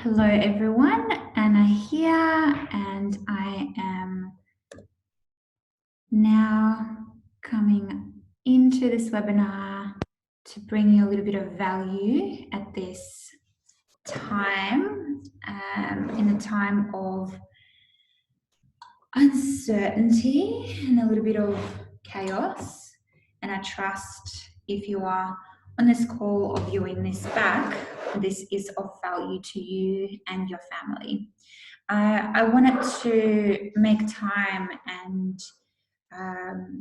Hello everyone, Anna here, and I am now coming into this webinar to bring you a little bit of value at this time, in a time of uncertainty and a little bit of chaos. And I trust if you are on this call or viewing this back, this is of value to you and your family. I wanted to make time and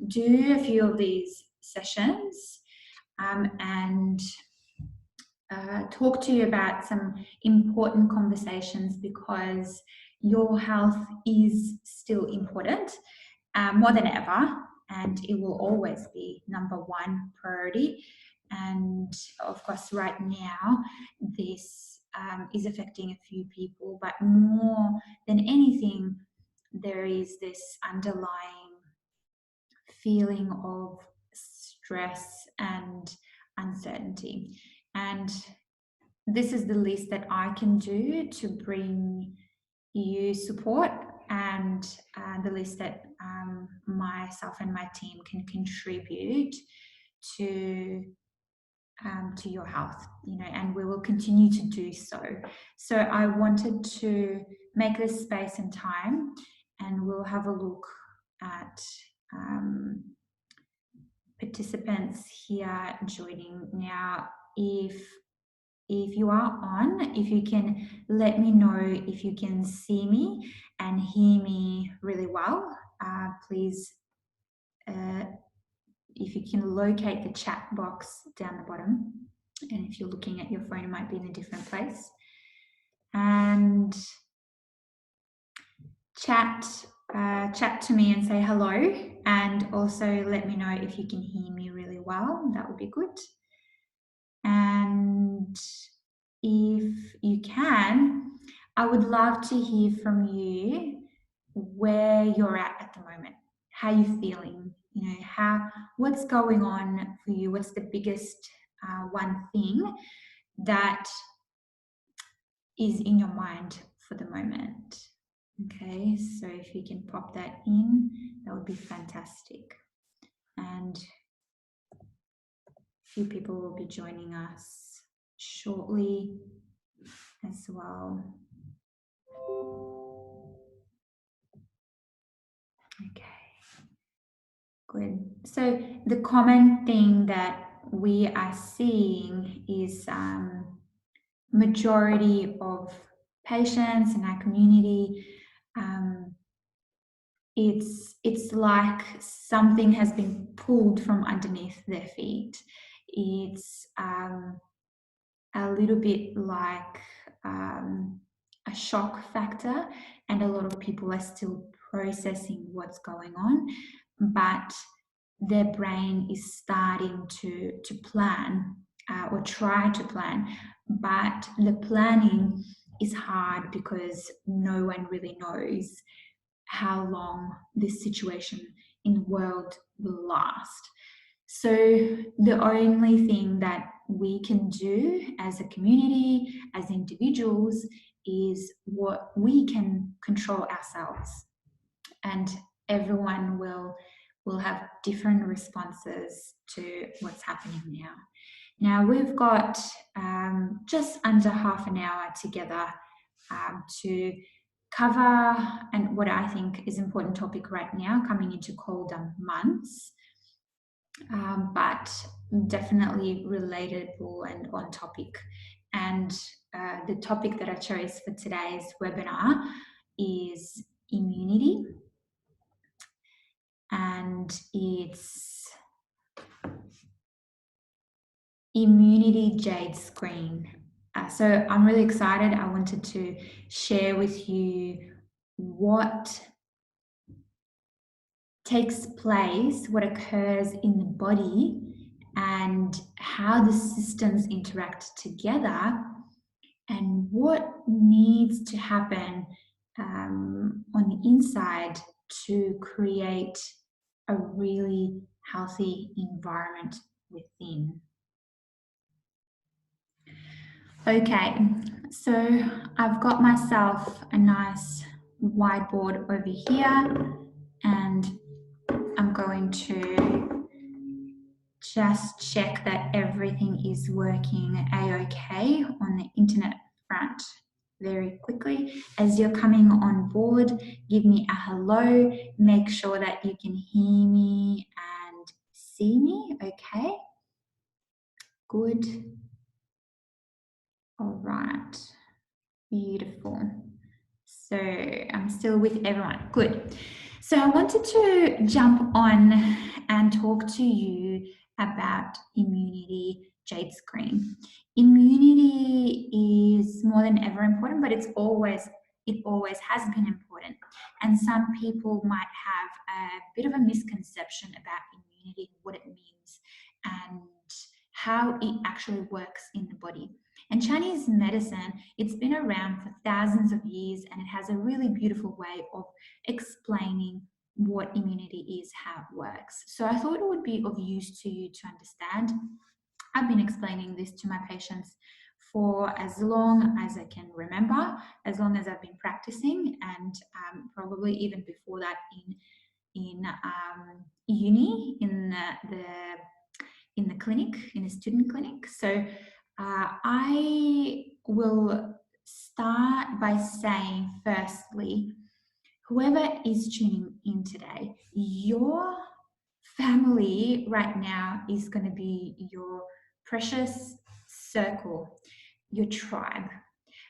do a few of these sessions and talk to you about some important conversations, because your health is still important more than ever, and it will always be number one priority. And of course, right now, this is affecting a few people, but more than anything, there is this underlying feeling of stress and uncertainty. And this is the least that I can do to bring you support, and the least that myself and my team can contribute to your health, and we will continue to do so. So I wanted to make this space and time, and we'll have a look at participants here joining now. If you are on, if you can let me know if you can see me and hear me really well, please, if you can locate the chat box down the bottom, and if you're looking at your phone, it might be in a different place, and chat to me and say hello, and also let me know if you can hear me really well. That would be good. And if you can, I would love to hear from you where you're at the moment, how you're feeling, what's going on for you, what's the biggest one thing that is in your mind for the moment. Okay, so if you can pop that in, that would be fantastic. And a few people will be joining us shortly as well. Okay, good. So the common thing that we are seeing is majority of patients in our community, it's like something has been pulled from underneath their feet. It's a little bit like a shock factor, and a lot of people are still processing what's going on, but their brain is starting to plan or try to plan, but the planning is hard because no one really knows how long this situation in the world will last. So the only thing that we can do as a community, as individuals, is what we can control ourselves. And everyone will have different responses to what's happening now. Now we've got just under half an hour together to cover and what I think is an important topic right now, coming into colder months, but definitely relatable and on topic. And the topic that I chose for today's webinar is immunity, and it's immunity Jade screen. So I'm really excited. I wanted to share with you what takes place, what occurs in the body, and how the systems interact together, and what needs to happen on the inside to create a really healthy environment within. Okay, so I've got myself a nice whiteboard over here, and I'm going to just check that everything is working a-okay on the internet front very quickly. As you're coming on board, give me a hello, make sure that you can hear me and see me, okay? Good. All right, beautiful. So I'm still with everyone, good. So I wanted to jump on and talk to you about immunity, Jade screen. Immunity is more than ever important, but it always has been important. And some people might have a bit of a misconception about immunity, what it means, and how it actually works in the body. And Chinese medicine, it's been around for thousands of years, and it has a really beautiful way of explaining what immunity is, how it works. So I thought it would be of use to you to understand. I've been explaining this to my patients for as long as I can remember, as long as I've been practicing, and probably even before that in uni, in the clinic, in a student clinic. So I will start by saying, firstly, whoever is tuning in today, your family right now is going to be your precious circle, your tribe.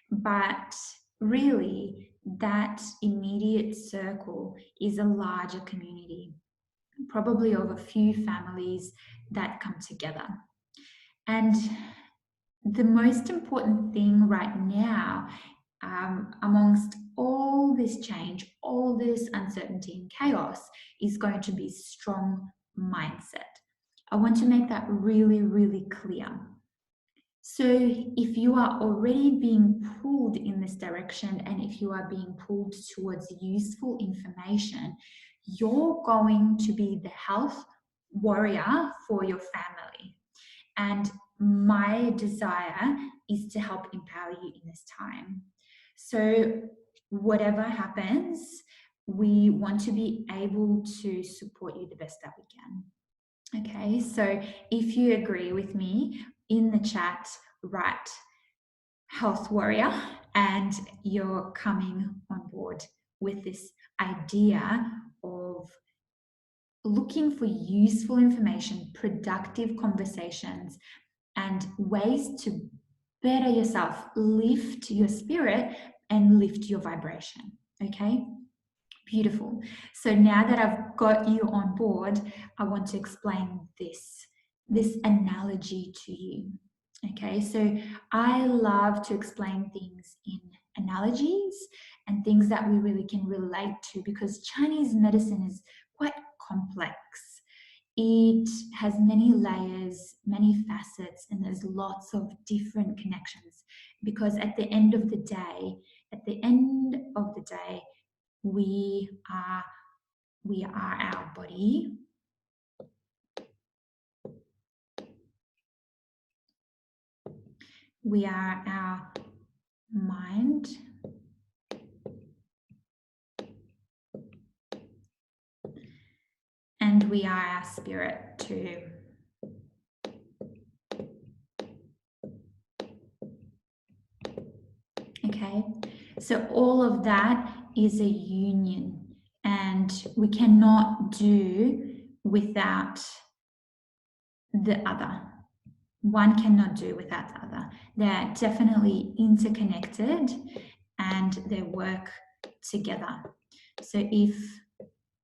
But really, that immediate circle is a larger community, probably of a few families that come together. And the most important thing right now, amongst all this change, all this uncertainty and chaos, is going to be strong mindset. I want to make that really, really clear. So, if you are already being pulled in this direction, and if you are being pulled towards useful information, you're going to be the health warrior for your family. And my desire is to help empower you in this time. So, whatever happens, we want to be able to support you the best that we can. Okay, so if you agree with me in the chat, write health warrior, and you're coming on board with this idea of looking for useful information, productive conversations, and ways to better yourself, lift your spirit, and lift your vibration. Okay? Beautiful. So now that I've got you on board, I want to explain this analogy to you. Okay, so I love to explain things in analogies and things that we really can relate to, because Chinese medicine is quite complex. It has many layers, many facets, and there's lots of different connections, because at the end of the day, we are our body, we are our mind, and we are our spirit too. Okay, so all of that is a union, and we cannot do without the other. One cannot do without the other. They're definitely interconnected and they work together. So if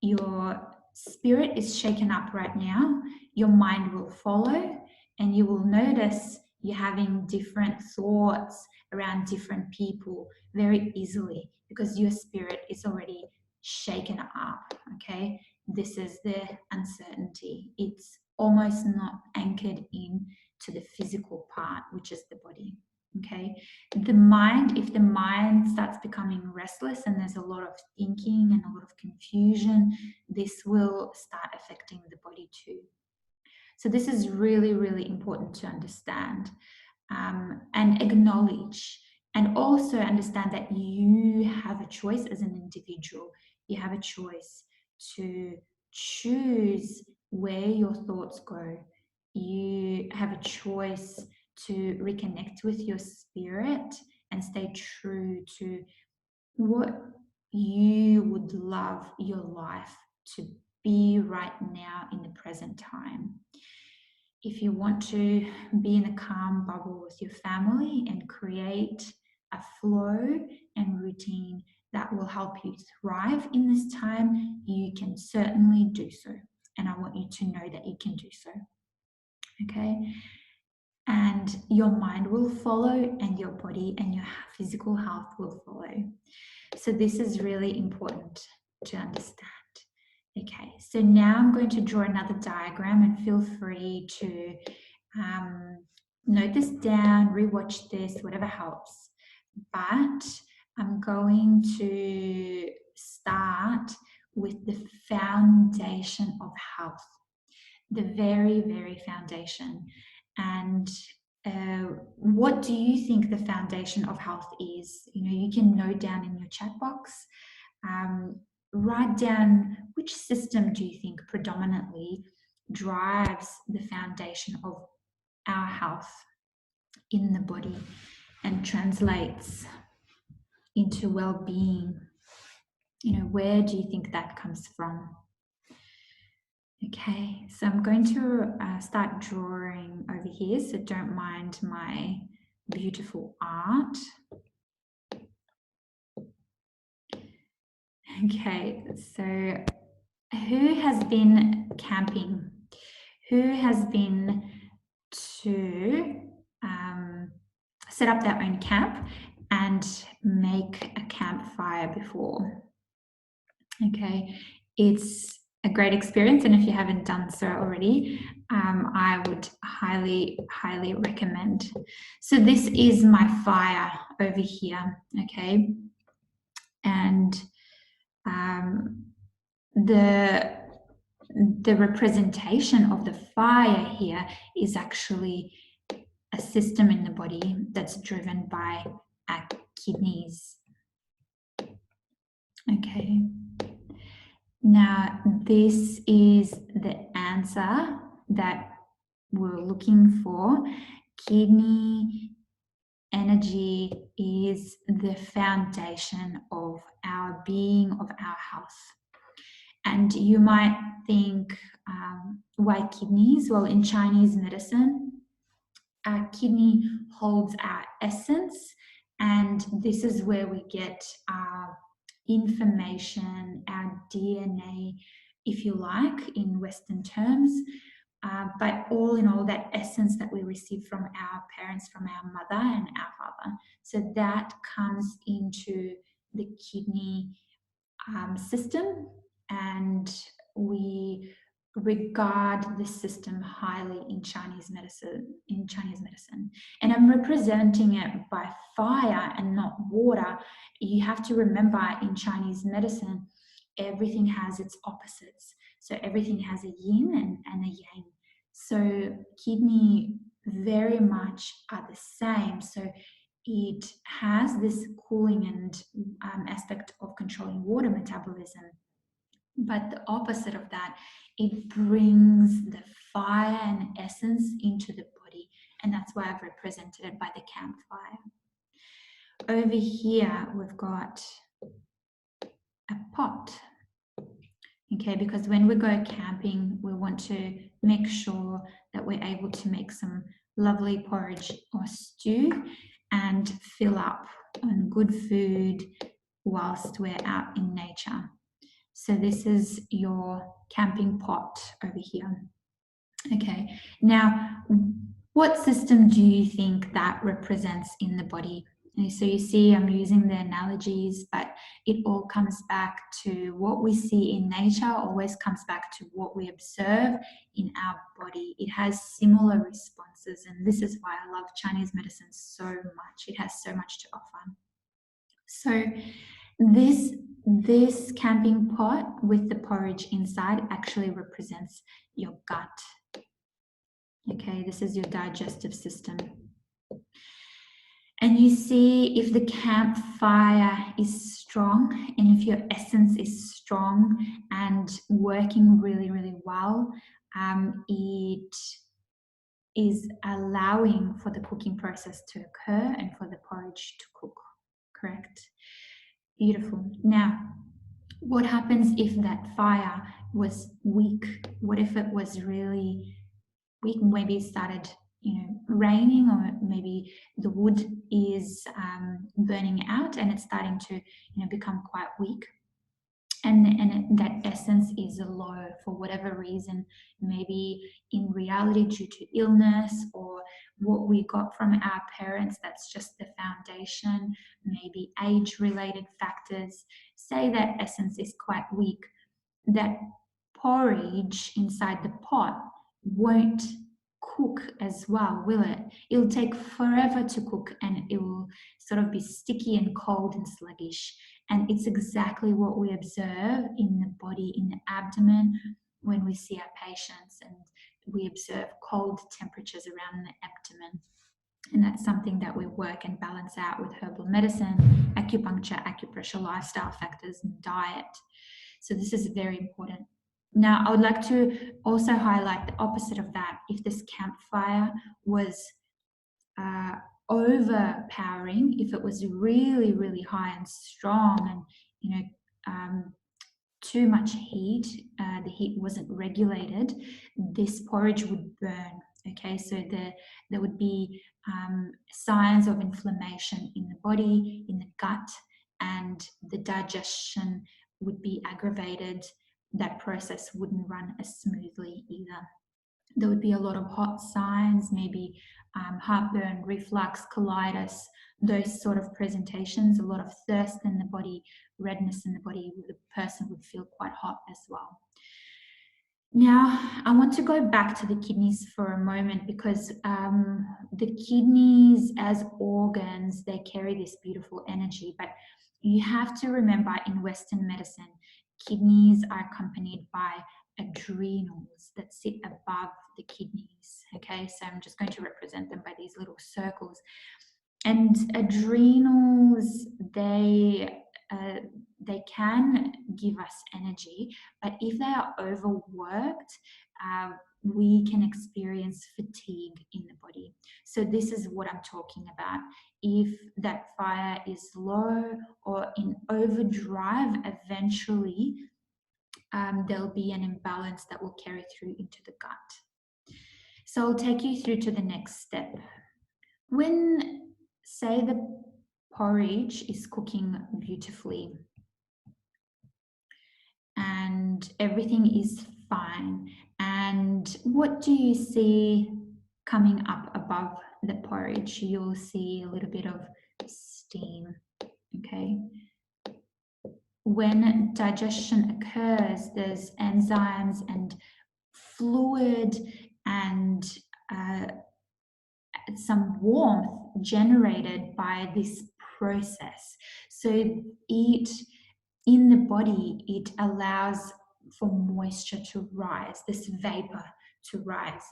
your spirit is shaken up right now, your mind will follow, and you will notice you're having different thoughts around different people very easily, because your spirit is already shaken up. Okay, this is the uncertainty. It's almost not anchored in to the physical part, which is the body. Okay, the mind, if the mind starts becoming restless and there's a lot of thinking and a lot of confusion, this will start affecting the body too. So this is really, really important to understand. and acknowledge, and also understand that you have a choice as an individual. You have a choice to choose where your thoughts go. You have a choice to reconnect with your spirit and stay true to what you would love your life to be right now in the present time. If you want to be in a calm bubble with your family and create a flow and routine that will help you thrive in this time, you can certainly do so. And I want you to know that you can do so. Okay? And your mind will follow, and your body and your physical health will follow. So, this is really important to understand. Okay, so now I'm going to draw another diagram, and feel free to note this down, rewatch this, whatever helps. But I'm going to start with the foundation of health, the very, very foundation. And what do you think the foundation of health is? You know, you can note down in your chat box. Write down which system do you think predominantly drives the foundation of our health in the body and translates into well-being. You know, where do you think that comes from? Okay, so I'm going to start drawing over here, so don't mind my beautiful art. Okay, so who has been camping? Who has been to set up their own camp and make a campfire before? Okay, it's a great experience, and if you haven't done so already, I would highly recommend. So this is my fire over here, okay, and the representation of the fire here is actually a system in the body that's driven by our kidneys. Okay. Now, this is the answer that we're looking for. Kidney energy is the foundation of our being, of our health. And you might think, why kidneys? Well, in Chinese medicine, our kidney holds our essence, and this is where we get our information, our DNA, if you like, in Western terms. But all in all, that essence that we receive from our parents, from our mother and our father. So that comes into the kidney system, and we regard this system highly in Chinese medicine. And I'm representing it by fire and not water. You have to remember, in Chinese medicine, everything has its opposites. So everything has a yin and a yang. So kidney very much are the same. So it has this cooling and aspect of controlling water metabolism. But the opposite of that, it brings the fire and essence into the body. And that's why I've represented it by the campfire. Over here, we've got a pot. Okay, because when we go camping, we want to make sure that we're able to make some lovely porridge or stew and fill up on good food whilst we're out in nature. So this is your camping pot over here. Okay, now what system do you think that represents in the body? And so you see I'm using the analogies, but it all comes back to what we see in nature, always comes back to what we observe in our body. It has similar responses, and this is why I love Chinese medicine so much. It has so much to offer. So this camping pot with the porridge inside actually represents your gut. Okay, this is your digestive system. And you see if the campfire is strong and if your essence is strong and working really, really well, it is allowing for the cooking process to occur and for the porridge to cook, correct? Beautiful. Now, what happens if that fire was weak? What if it was really weak? Maybe it started, raining, or maybe the wood is burning out and it's starting to, become quite weak. And that essence is low for whatever reason, maybe in reality due to illness or what we got from our parents, that's just the foundation, maybe age related factors. Say that essence is quite weak, that porridge inside the pot won't cook as well, will it? It'll take forever to cook and it will sort of be sticky and cold and sluggish. And it's exactly what we observe in the body, in the abdomen, when we see our patients and we observe cold temperatures around the abdomen. And that's something that we work and balance out with herbal medicine, acupuncture, acupressure, lifestyle factors, and diet. So this is very important. Now, I would like to also highlight the opposite of that. If this campfire was overpowering, if it was really, really high and strong, and too much heat, the heat wasn't regulated, this porridge would burn. Okay, so there would be signs of inflammation in the body, in the gut, and the digestion would be aggravated. That process wouldn't run as smoothly either. There would be a lot of hot signs, maybe heartburn, reflux, colitis, those sort of presentations, a lot of thirst in the body, redness in the body. The person would feel quite hot as well. Now, I want to go back to the kidneys for a moment because the kidneys as organs, they carry this beautiful energy. But you have to remember in Western medicine, kidneys are accompanied by adrenals that sit above the kidneys. Okay, so I'm just going to represent them by these little circles. And adrenals, they can give us energy, but if they are overworked, we can experience fatigue in the body. So this is what I'm talking about. If that fire is low or in overdrive, eventually there'll be an imbalance that will carry through into the gut. So I'll take you through to the next step. When, say, the porridge is cooking beautifully and everything is fine, and what do you see coming up above the porridge? You'll see a little bit of steam. Okay, when digestion occurs, there's enzymes and fluid and some warmth generated by this process. So it, in the body, it allows for moisture to rise, this vapor to rise,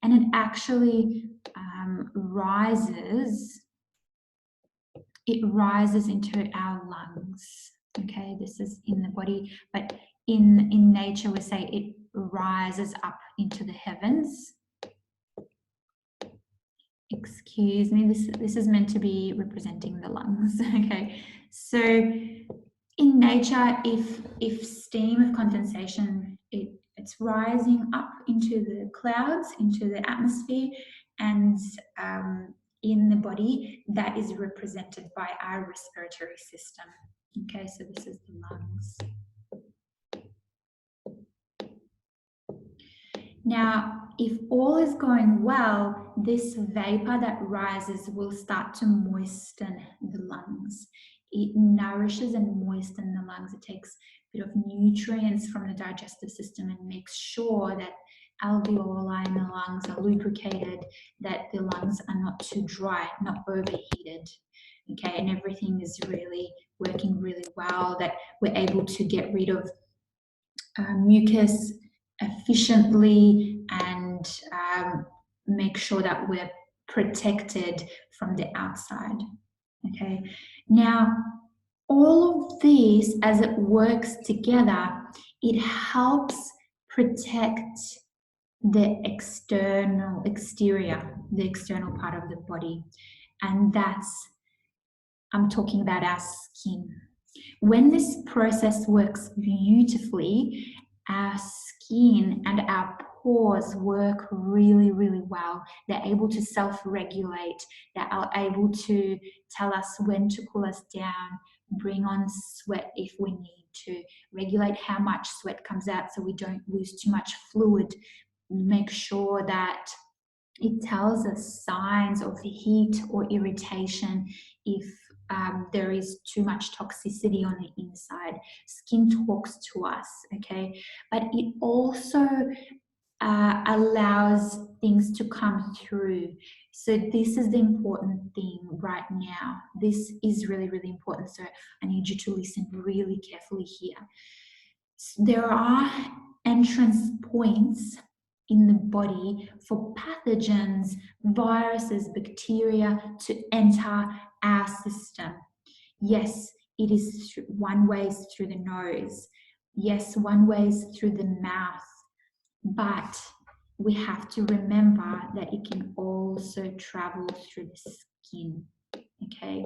and it actually rises into our lungs. Okay, this is in the body, but in nature we say it rises up into the heavens. Excuse me, this is meant to be representing the lungs. Okay, so in nature, if steam of condensation, it's rising up into the clouds, into the atmosphere, and in the body, that is represented by our respiratory system. Okay, so this is the lungs. Now, if all is going well, this vapor that rises will start to moisten the lungs. It nourishes and moistens the lungs. It takes a bit of nutrients from the digestive system and makes sure that alveoli in the lungs are lubricated, that the lungs are not too dry, not overheated. Okay, and everything is really working really well, that we're able to get rid of mucus efficiently and make sure that we're protected from the outside. Okay, now all of this, as it works together, it helps protect the external part of the body. And that's, I'm talking about our skin. When this process works beautifully, our skin and our pores work really, really well. They're able to self-regulate. They are able to tell us when to cool us down, bring on sweat if we need to, regulate how much sweat comes out so we don't lose too much fluid, make sure that it tells us signs of heat or irritation if there is too much toxicity on the inside. Skin talks to us, okay? But it also allows things to come through. So this is the important thing right now. This is really, really important. So I need you to listen really carefully here. There are entrance points in the body for pathogens, viruses, bacteria to enter our system. Yes, it is one way is through the nose. Yes, one way is through the mouth. But we have to remember that it can also travel through the skin. Okay.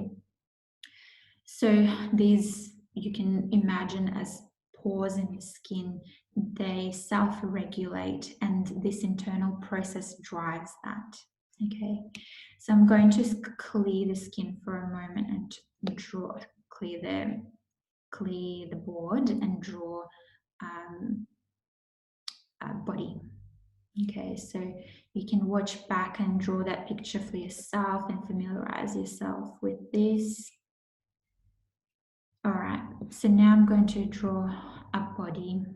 So these you can imagine as pores in the skin, they self-regulate, and this internal process drives that. Okay, so I'm going to clear the skin for a moment and clear the board and draw a body. Okay, so you can watch back and draw that picture for yourself and familiarize yourself with this. All right, so now I'm going to draw a body.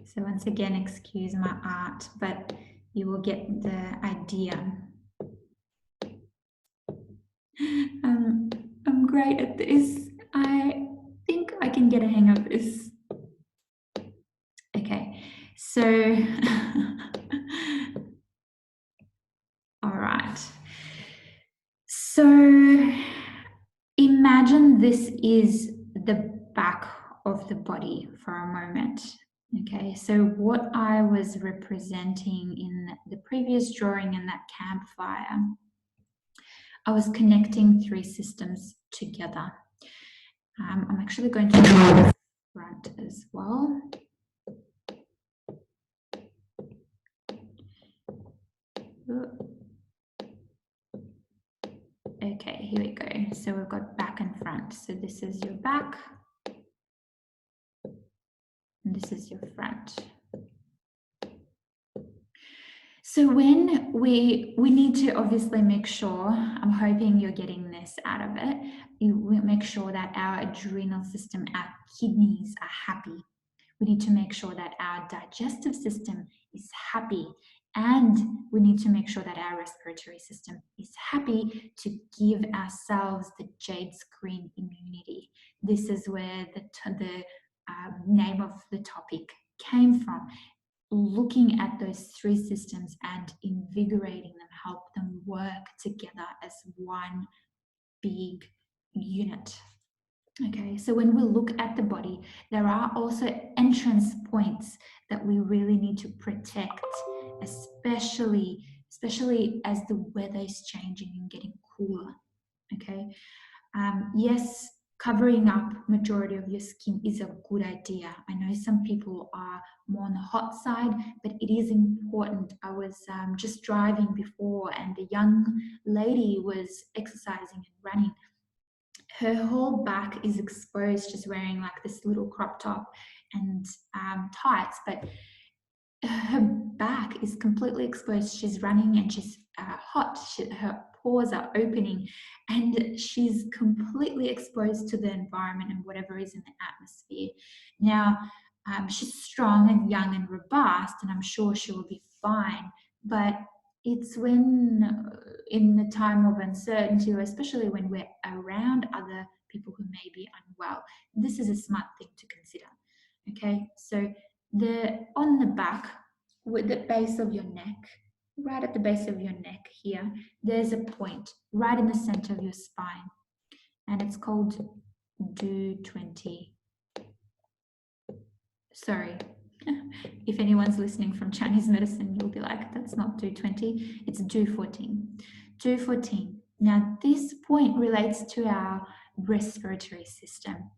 So once again, excuse my art, but you will get the idea. I'm great at this. I think I can get a hang of this. Okay, so all right. So imagine this is the back of the body for a moment. Okay, so what I was representing in the previous drawing in that campfire, I was connecting three systems together. I'm actually going to draw the front as well. Okay, here we go. So we've got back and front. So this is your back, and this is your front. So when we need to obviously make sure, I'm hoping you're getting this out of it, we make sure that our adrenal system, our kidneys are happy. We need to make sure that our digestive system is happy, and we need to make sure that our respiratory system is happy to give ourselves the Jade screen immunity. This is where the name of the topic came from. Looking at those three systems and invigorating them, help them work together as one big unit. Okay, so when we look at the body, there are also entrance points that we really need to protect, especially as the weather is changing and getting cooler. Okay, yes, covering up majority of your skin is a good idea. I know some people are more on the hot side, but it is important. I was just driving before, and a young lady was exercising and running. Her whole back is exposed, just wearing like this little crop top and tights, but her back is completely exposed. She's running and she's hot. Her pores are opening, and she's completely exposed to the environment and whatever is in the atmosphere. Now, she's strong and young and robust, and I'm sure she will be fine. But it's when, in the time of uncertainty, or especially when we're around other people who may be unwell, this is a smart thing to consider. Okay, so on the back, with the base of your neck, right at the base of your neck here, there's a point right in the center of your spine, and it's called do 20. Sorry, if anyone's listening from Chinese medicine, you'll be like, that's not do 20, it's do 14. Do 14. Now, this point relates to our respiratory system.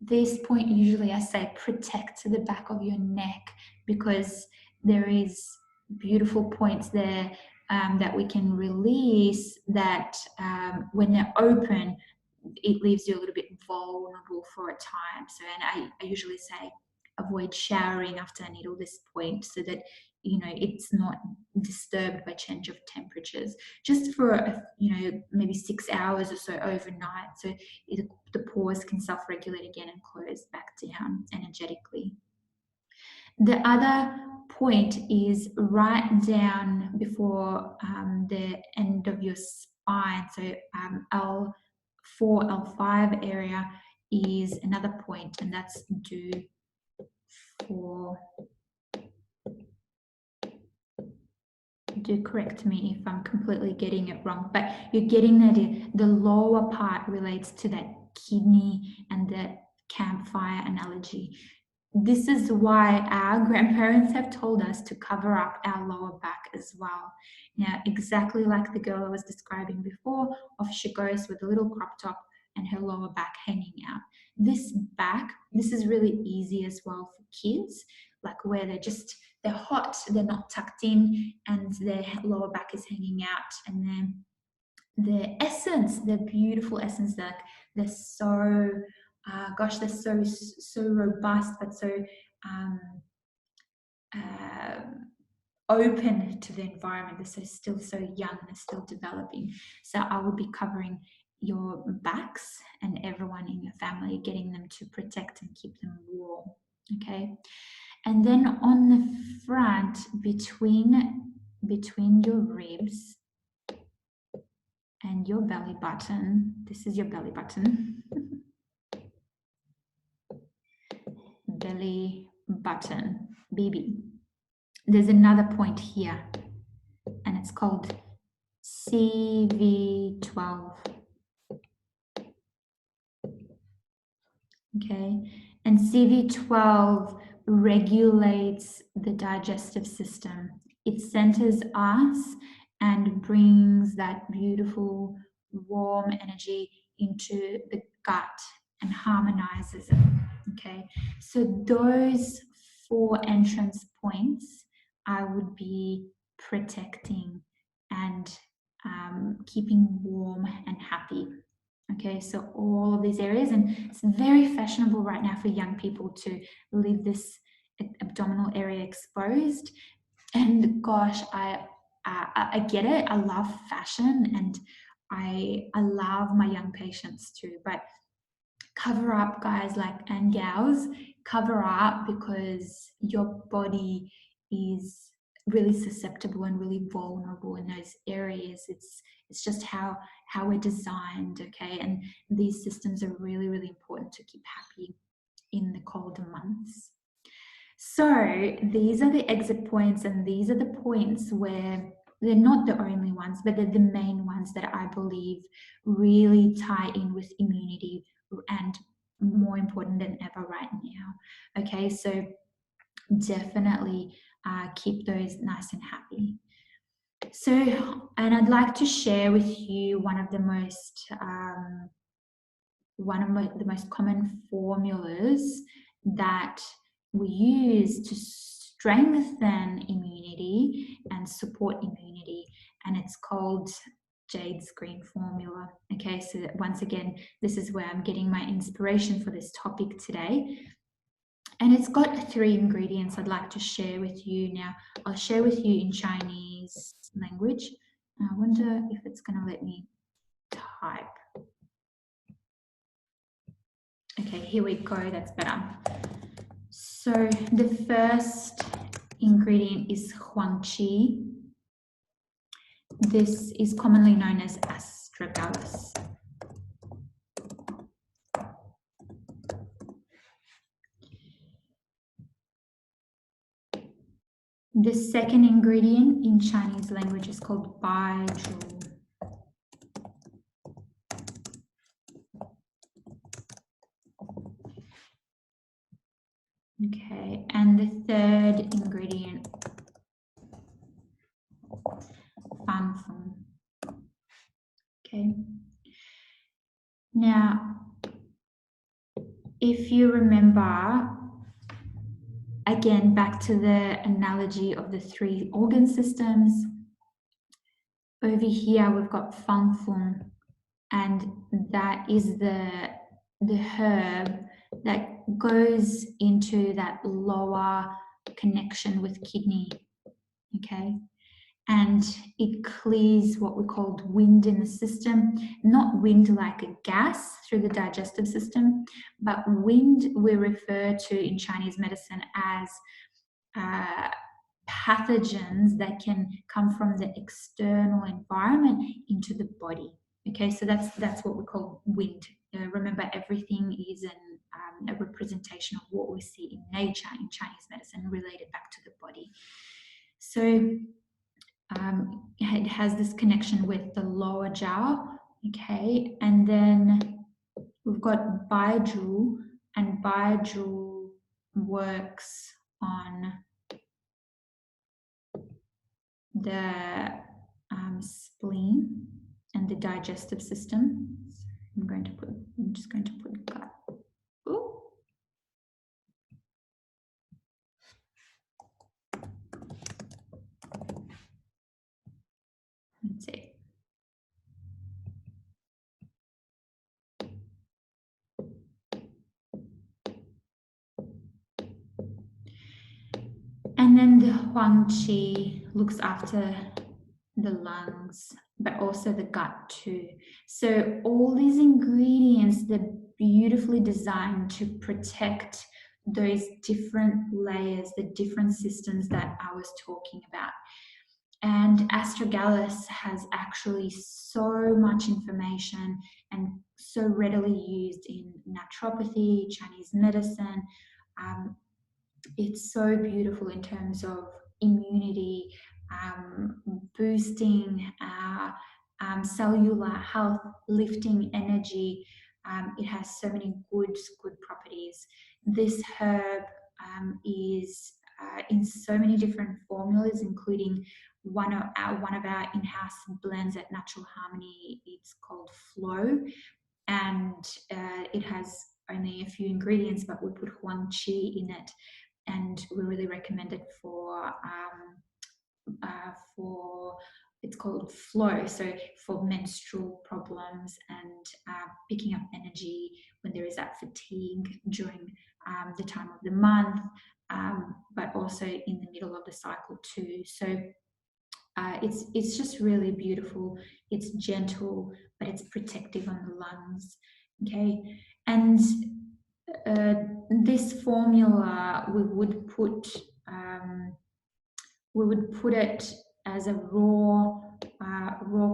This point usually, I say, protect the back of your neck, because there is beautiful points there that we can release that when they're open, it leaves you a little bit vulnerable for a time. So, and I usually say avoid showering after a needle this point, so that it's not disturbed by change of temperatures, just for maybe 6 hours or so overnight, so the pores can self-regulate again and close back down energetically. The other point is right down before the end of your spine. So L4, L5 area is another point, and that's do 4. Do correct me if I'm completely getting it wrong, but you're getting the idea. The lower part relates to that kidney and the campfire analogy. This is why our grandparents have told us to cover up our lower back as well. Now, exactly like the girl I was describing before, off she goes with a little crop top and her lower back hanging out. This is really easy as well for kids, like where they're hot, they're not tucked in, and their lower back is hanging out, and then the beautiful essence, that they're so they're so robust, but so open to the environment. They're still so young, they're still developing. So I will be covering your backs and everyone in your family, getting them to protect and keep them warm. Okay. And then on the front, between your ribs and your belly button, this is your belly button. Belly button, BB. There's another point here, and it's called CV12. Okay, and CV12 regulates the digestive system. It centers us and brings that beautiful warm energy into the gut and harmonizes it. Okay, so those 4 entrance points I would be protecting and keeping warm and happy. Okay, so all of these areas, and it's very fashionable right now for young people to leave this abdominal area exposed. And gosh, I get it. I love fashion, and I love my young patients too. But cover up, guys, and gals, cover up, because your body is really susceptible and really vulnerable in those areas. It's just how we're designed, okay? And these systems are really, really important to keep happy in the colder months. So these are the exit points, and these are the points where they're not the only ones, but they're the main ones that I believe really tie in with immunity, and more important than ever right now. Okay, so definitely keep those nice and happy. So, and I'd like to share with you one of the most common formulas that we use to strengthen immunity and support immunity, and it's called Jade's green formula. Okay, so once again, this is where I'm getting my inspiration for this topic today. And it's got 3 ingredients I'd like to share with you now. I'll share with you in Chinese language. I wonder if it's going to let me type. Okay, here we go, that's better. So the first ingredient is huangqi. This is commonly known as astragalus. The second ingredient in Chinese language is called baizhu. Okay, and the third ingredient, fanfeng. Okay. Now, if you remember, again, back to the analogy of the three organ systems, over here we've got fanfeng, and that is the herb that goes into that lower connection with kidney. Okay, and it clears what we called wind in the system, not wind like a gas through the digestive system, but wind we refer to in Chinese medicine as pathogens that can come from the external environment into the body. Okay, so that's what we call wind. Remember, everything is a representation of what we see in nature in Chinese medicine related back to the body. So it has this connection with the lower jaw, okay, and then we've got baizhu, and baizhu works on the spleen and the digestive system. I'm just going to put gut. Ooh. Let's see. And then the Huang Qi looks after the lungs, but also the gut too. So all these ingredients, they're beautifully designed to protect those different layers, the different systems that I was talking about. And astragalus has actually so much information and so readily used in naturopathy, Chinese medicine. It's so beautiful in terms of immunity, boosting our cellular health, lifting energy. It has so many good properties. This herb is in so many different formulas, including one of our in-house blends at Natural Harmony. It's called Flow, and it has only a few ingredients, but we put Huang Qi in it, and we really recommend it for it's called Flow, so for menstrual problems and picking up energy when there is that fatigue during the time of the month, but also in the middle of the cycle too. So it's just really beautiful. It's gentle, but it's protective on the lungs. Okay, and this formula we would put it as a raw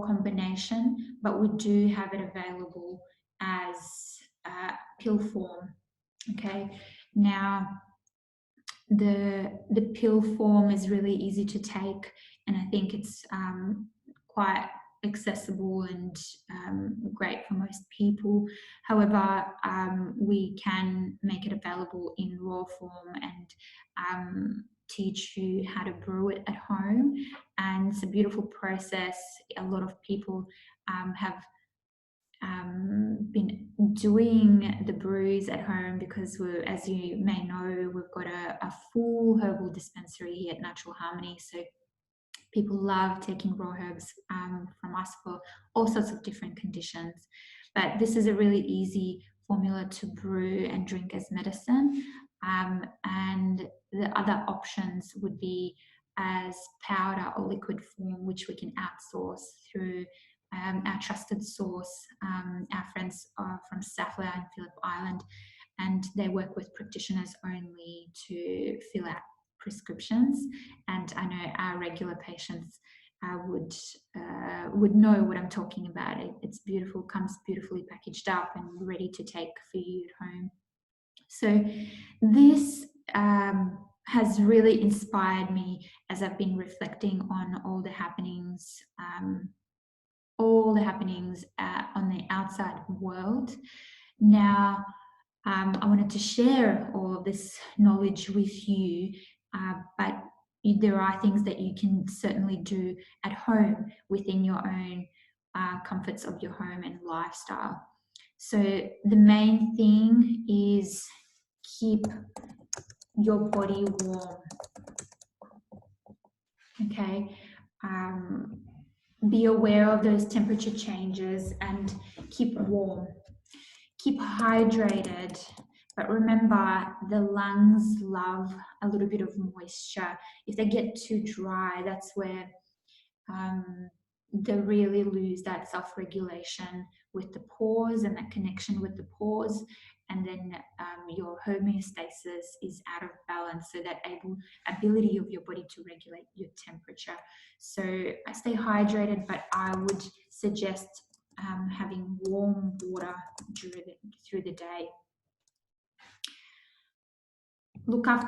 combination, but we do have it available as pill form. Okay, now the pill form is really easy to take, and I think it's quite accessible and great for most people. However, we can make it available in raw form and teach you how to brew it at home, and it's a beautiful process. A lot of people have been doing the brews at home because as you may know, we've got a full herbal dispensary here at Natural Harmony. So people love taking raw herbs from us for all sorts of different conditions. But this is a really easy formula to brew and drink as medicine. And the other options would be as powder or liquid form, which we can outsource through our trusted source, our friends from Saffler and Phillip Island, and they work with practitioners only to fill out prescriptions. And I know our regular patients would know what I'm talking about. It's beautiful, comes beautifully packaged up and ready to take for you at home. So this has really inspired me as I've been reflecting on all the happenings on the outside world. Now, I wanted to share all of this knowledge with you, but there are things that you can certainly do at home within your own comforts of your home and lifestyle. So the main thing is keep your body warm. Okay. Be aware of those temperature changes and keep warm. Keep hydrated, but remember the lungs love a little bit of moisture. If they get too dry, that's where they really lose that self-regulation with the pores and that connection with the pores, and then your homeostasis is out of balance, so that ability of your body to regulate your temperature. So stay hydrated, but I would suggest having warm water through the day. Look after